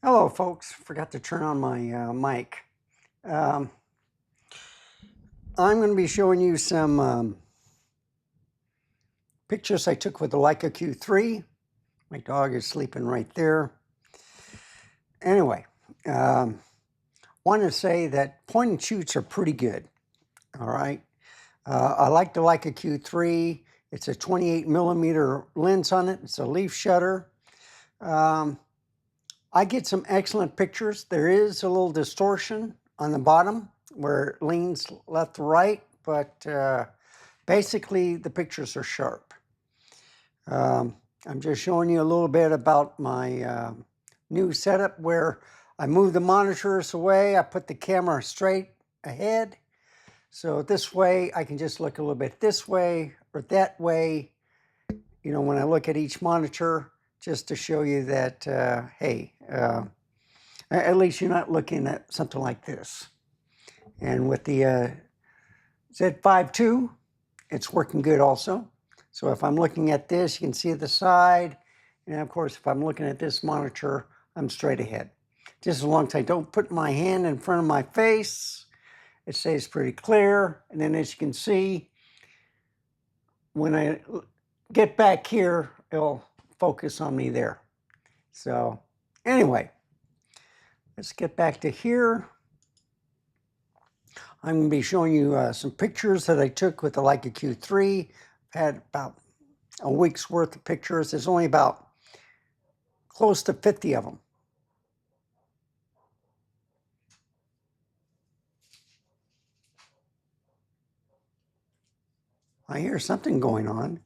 Hello, folks. Forgot to turn on my mic. Um, I'm going to be showing you some pictures I took with the Leica Q3. My dog is sleeping right there. Anyway, want to say that point and shoots are pretty good. All right. I like the Leica Q3. It's a 28 millimeter lens on it. It's a leaf shutter. I get some excellent pictures. There is a little distortion on the bottom where it leans left to right, but basically the pictures are sharp. I'm just showing you a little bit about my new setup where I move the monitors away. I put the camera straight ahead. So this way I can just look a little bit this way or that way, you know, when I look at each monitor, just to show you that, hey, at least you're not looking at something like this. And with the Z5 II, it's working good also. So if I'm looking at this, you can see the side. And of course, if I'm looking at this monitor, I'm straight ahead. Just as long as I don't put my hand in front of my face, it stays pretty clear. And then as you can see, when I get back here, it'll focus on me there. So anyway, let's get back to here. I'm going to be showing you some pictures that I took with the Leica Q3. I've had about a week's worth of pictures. There's only about close to 50 of them. I hear something going on.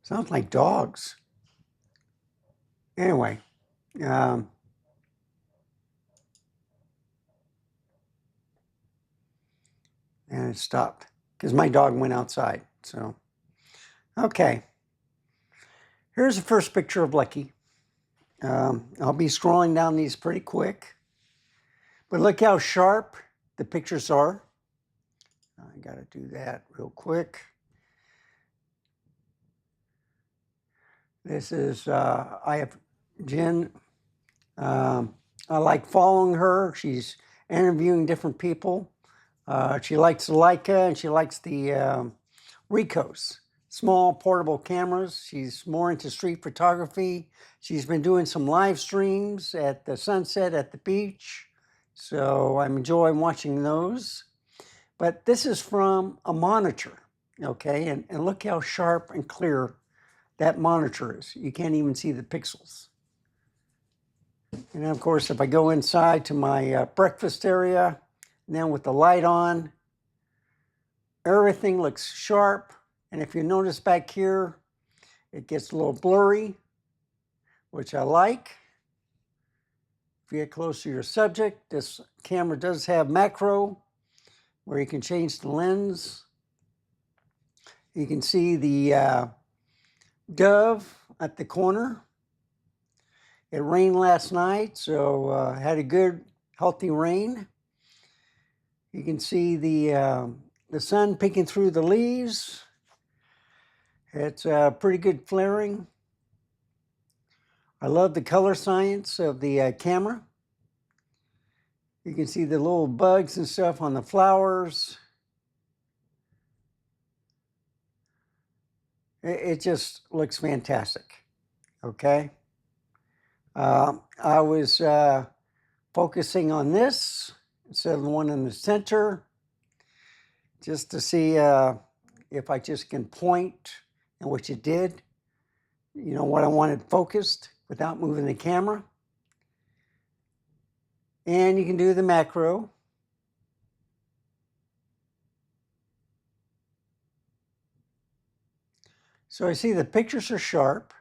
Sounds like dogs. Anyway, and it stopped because my dog went outside. So, okay. Here's the first picture of Lucky. I'll be scrolling down these pretty quick. But look how sharp the pictures are. I got to do that real quick. This is, I have Jen. I like following her. She's interviewing different people. She likes the Leica and she likes the Ricos, small portable cameras. She's more into street photography. She's been doing some live streams at the sunset at the beach. So I'm enjoying watching those. But this is from a monitor, okay? And look how sharp and clear that monitor is. You can't even see the pixels. And then of course, if I go inside to my breakfast area, and then with the light on, everything looks sharp. And if you notice back here, it gets a little blurry, which I like. If you get close to your subject, this camera does have macro, where you can change the lens. You can see the dove at the corner. It rained last night, so had a good, healthy rain. You can see the sun peeking through the leaves. It's pretty good flaring. I love the color science of the camera. You can see the little bugs and stuff on the flowers. It just looks fantastic, okay? I was focusing on this instead of the one in the center, just to see if I just can point, and which it did, you know, what I wanted focused without moving the camera. And you can do the macro. So I see the pictures are sharp.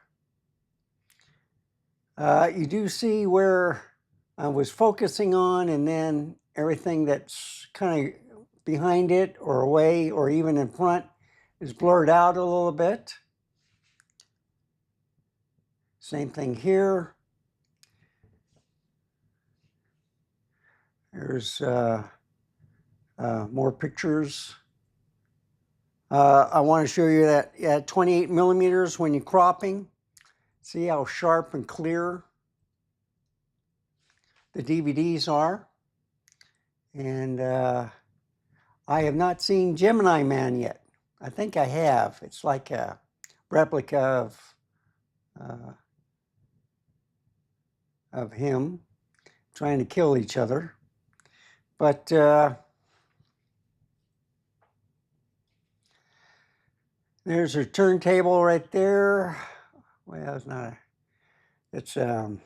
You do see where I was focusing on, and then everything that's kind of behind it or away or even in front is blurred out a little bit. Same thing here. There's more pictures. I want to show you that at 28 millimeters when you're cropping, See how sharp and clear the DVDs are. And I have not seen Gemini Man yet. I think I have. It's like a replica of him trying to kill each other. But there's a turntable right there. Well, it's not a, it's, oh,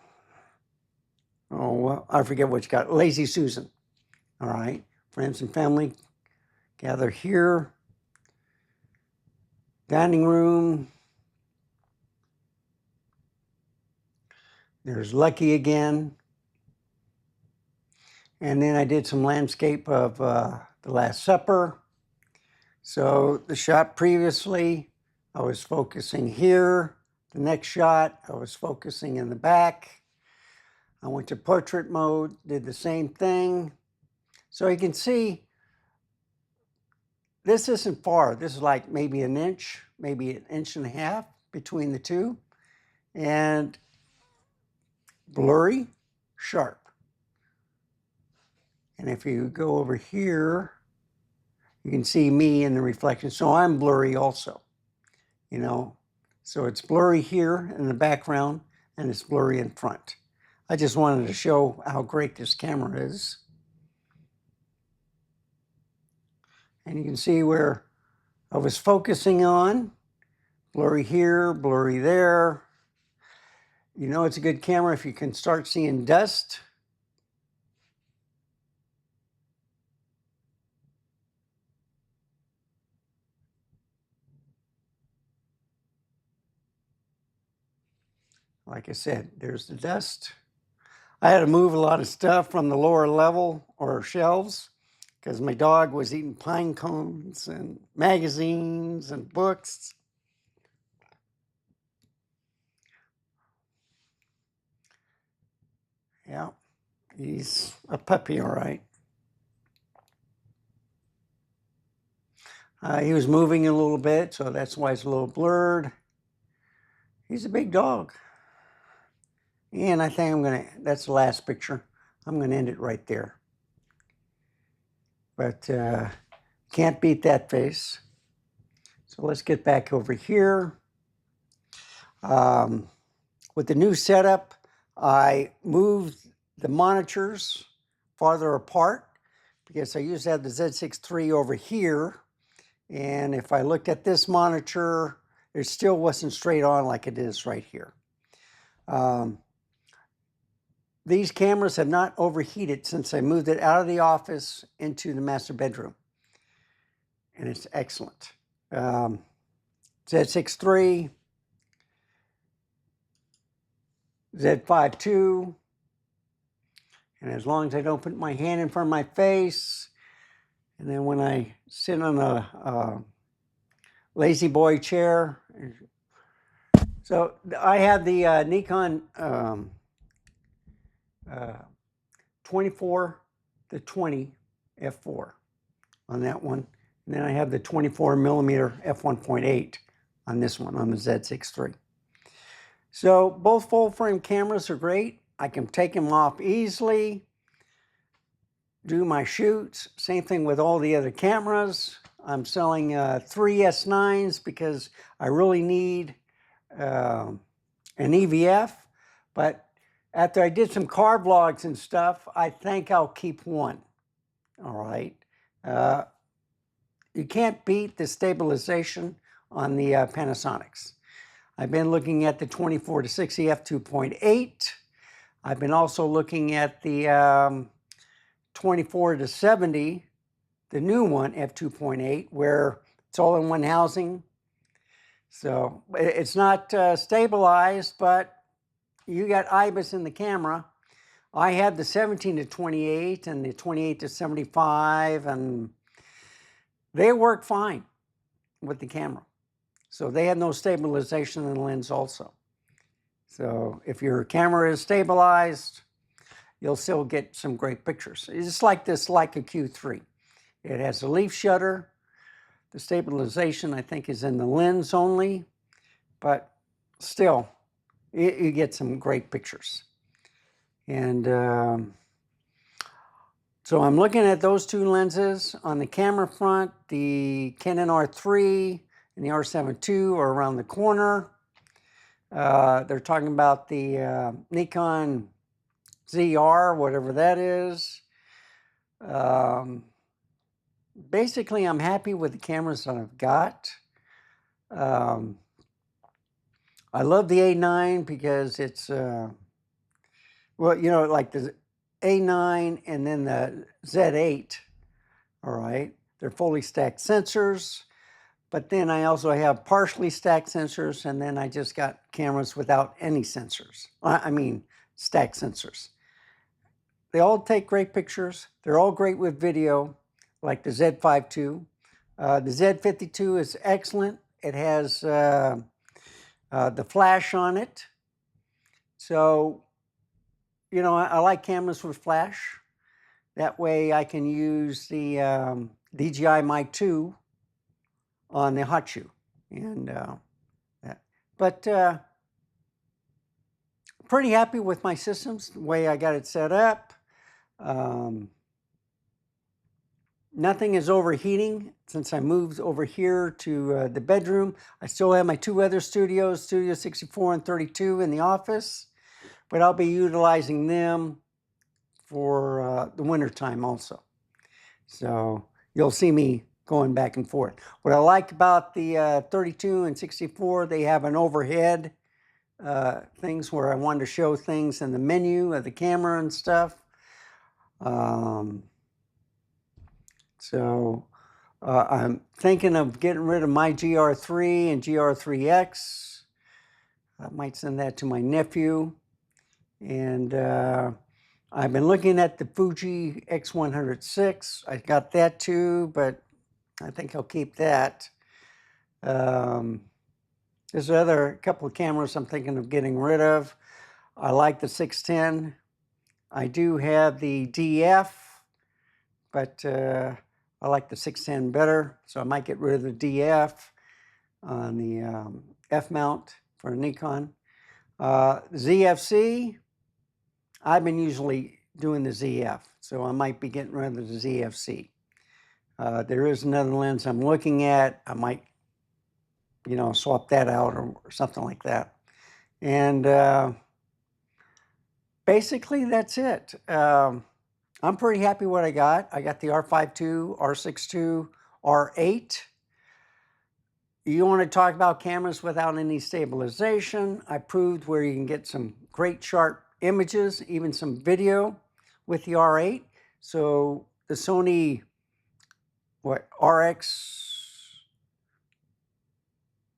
well, I forget what you got. Lazy Susan. All right. Friends and family gather here. Dining room. There's Lucky again. And then I did some landscape of the Last Supper. So the shot previously, I was focusing here. The next shot, I was focusing in the back. I went to portrait mode, did the same thing. So you can see, this isn't far. This is like maybe an inch, maybe an inch and a half between the two. And blurry, sharp. And if you go over here, you can see me in the reflection. So I'm blurry also, you know. So it's blurry here in the background and it's blurry in front. I just wanted to show how great this camera is. And you can see where I was focusing on. Blurry here, blurry there. You know it's a good camera if you can start seeing dust. Like I said, there's the dust. I had to move a lot of stuff from the lower level or shelves because my dog was eating pine cones and magazines and books. Yeah, he's a puppy, all right. He was moving a little bit, so that's why it's a little blurred. He's a big dog. And I think that's the last picture. I'm gonna end it right there. But can't beat that face. So let's get back over here. With the new setup, I moved the monitors farther apart because I used to have the Z6 III over here. And if I looked at this monitor, it still wasn't straight on like it is right here. These cameras have not overheated since I moved it out of the office into the master bedroom. And it's excellent. Z6 III, Z5 II, and as long as I don't put my hand in front of my face, and then when I sit on a lazy boy chair. So I have the Nikon 24 to 20 f4 on that one. And then I have the 24 millimeter f1.8 on this one, on the Z6 III. So both full frame cameras are great. I can take them off easily, do my shoots. Same thing with all the other cameras. I'm selling 3 S9s because I really need an EVF. But after I did some car vlogs and stuff, I think I'll keep one. All right. You can't beat the stabilization on the Panasonics. I've been looking at the 24 to 60 f2.8. I've been also looking at the 24 to 70, the new one, f2.8, where it's all in one housing. So it's not stabilized, but you got IBIS in the camera. I had the 17 to 28 and the 28 to 75, and they work fine with the camera. So they had no stabilization in the lens also. So if your camera is stabilized, you'll still get some great pictures. It's like this Leica Q3. It has a leaf shutter. The stabilization, I think, is in the lens only, but still, you get some great pictures. And so I'm looking at those two lenses. On the camera front, the Canon R3 and the R7 II are around the corner. They're talking about the Nikon ZR, whatever that is. Basically, I'm happy with the cameras that I've got. I love the A9 because it's, well, you know, like the A9 and then the Z8, all right? They're fully stacked sensors, but then I also have partially stacked sensors, and then I just got cameras without any sensors. I mean, stacked sensors. They all take great pictures. They're all great with video, like the Z5 II. The Z52 is excellent. It has the flash on it. So, you know, I like cameras with flash. That way I can use the DJI Mic 2 on the hot shoe. And pretty happy with my systems, the way I got it set up. Nothing is overheating since I moved over here to the bedroom. I still have my two other studios, Studio 64 and 32 in the office, but I'll be utilizing them for the winter time also. So you'll see me going back and forth. What I like about the 32 and 64, they have an overhead things where I wanted to show things in the menu of the camera and stuff. So I'm thinking of getting rid of my GR3 and GR3X. I might send that to my nephew. And I've been looking at the Fuji X106. I got that too, but I think I'll keep that. There's another couple of cameras I'm thinking of getting rid of. I like the 610. I do have the DF, but I like the 610 better, so I might get rid of the DF on the F mount for Nikon. ZFC, I've been usually doing the ZF, so I might be getting rid of the ZFC. There is another lens I'm looking at. I might, you know, swap that out or something like that. And basically, that's it. I'm pretty happy what I got. I got the R5 II, R6 II, R8. You want to talk about cameras without any stabilization. I proved where you can get some great sharp images, even some video with the R8. So the Sony, RX1,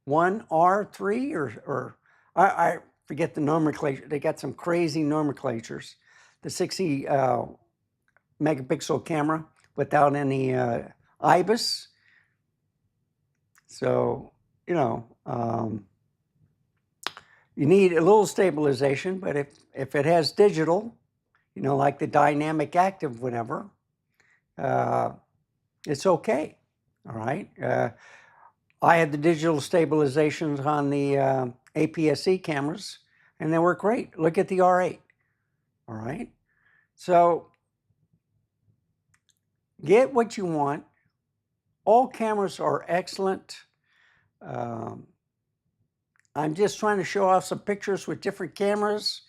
R3, or I forget the nomenclature. They got some crazy nomenclatures. The 60 megapixel camera without any IBIS. So, you know, you need a little stabilization, but if it has digital, you know, like the dynamic active, whatever, it's okay. All right. I had the digital stabilizations on the APS-C cameras, and they work great. Look at the R8. All right. So get what you want. All cameras are excellent. I'm just trying to show off some pictures with different cameras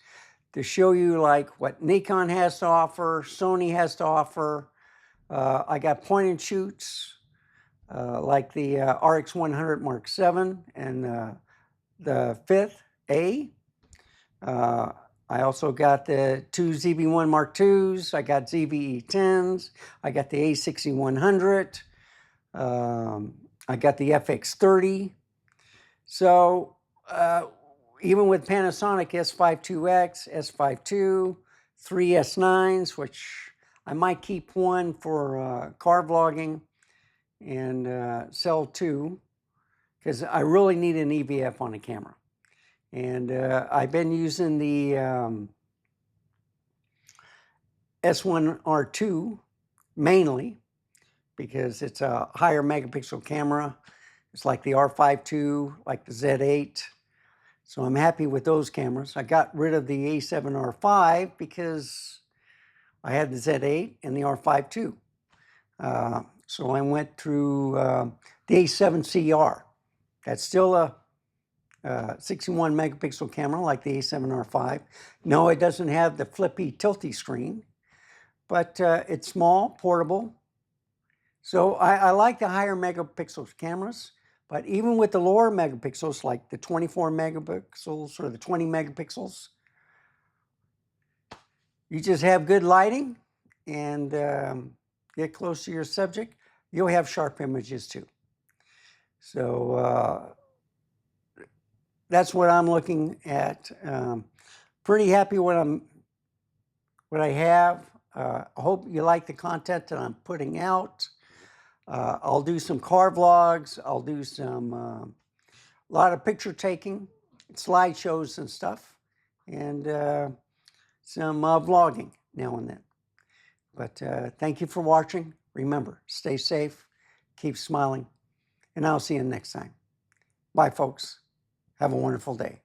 to show you like what Nikon has to offer, Sony has to offer. I got point and shoots like the RX100 Mark VII and the 5th A. I also got the two ZV-1 Mark IIs. I got ZVE-10s. I got the A6100. I got the FX30. So even with Panasonic S5 IIX, S5 II, 3 S9s, which I might keep one for car vlogging and sell two, because I really need an EVF on a camera. And I've been using the S1R2 mainly because it's a higher megapixel camera. It's like the R5 II, like the Z8. So I'm happy with those cameras. I got rid of the A7R5 because I had the Z8 and the R5 too. So I went through the A7CR. That's still a 61 megapixel camera like the A7R5. No, it doesn't have the flippy tilty screen, but it's small, portable. So I like the higher megapixel cameras, but even with the lower megapixels, like the 24 megapixels or the 20 megapixels, you just have good lighting and get close to your subject, you'll have sharp images too. So that's what I'm looking at. Pretty happy what I have. I hope you like the content that I'm putting out. I'll do some car vlogs. I'll do some a lot of picture taking, slideshows and stuff, and some vlogging now and then. But thank you for watching. Remember, stay safe, keep smiling, and I'll see you next time. Bye, folks. Have a wonderful day.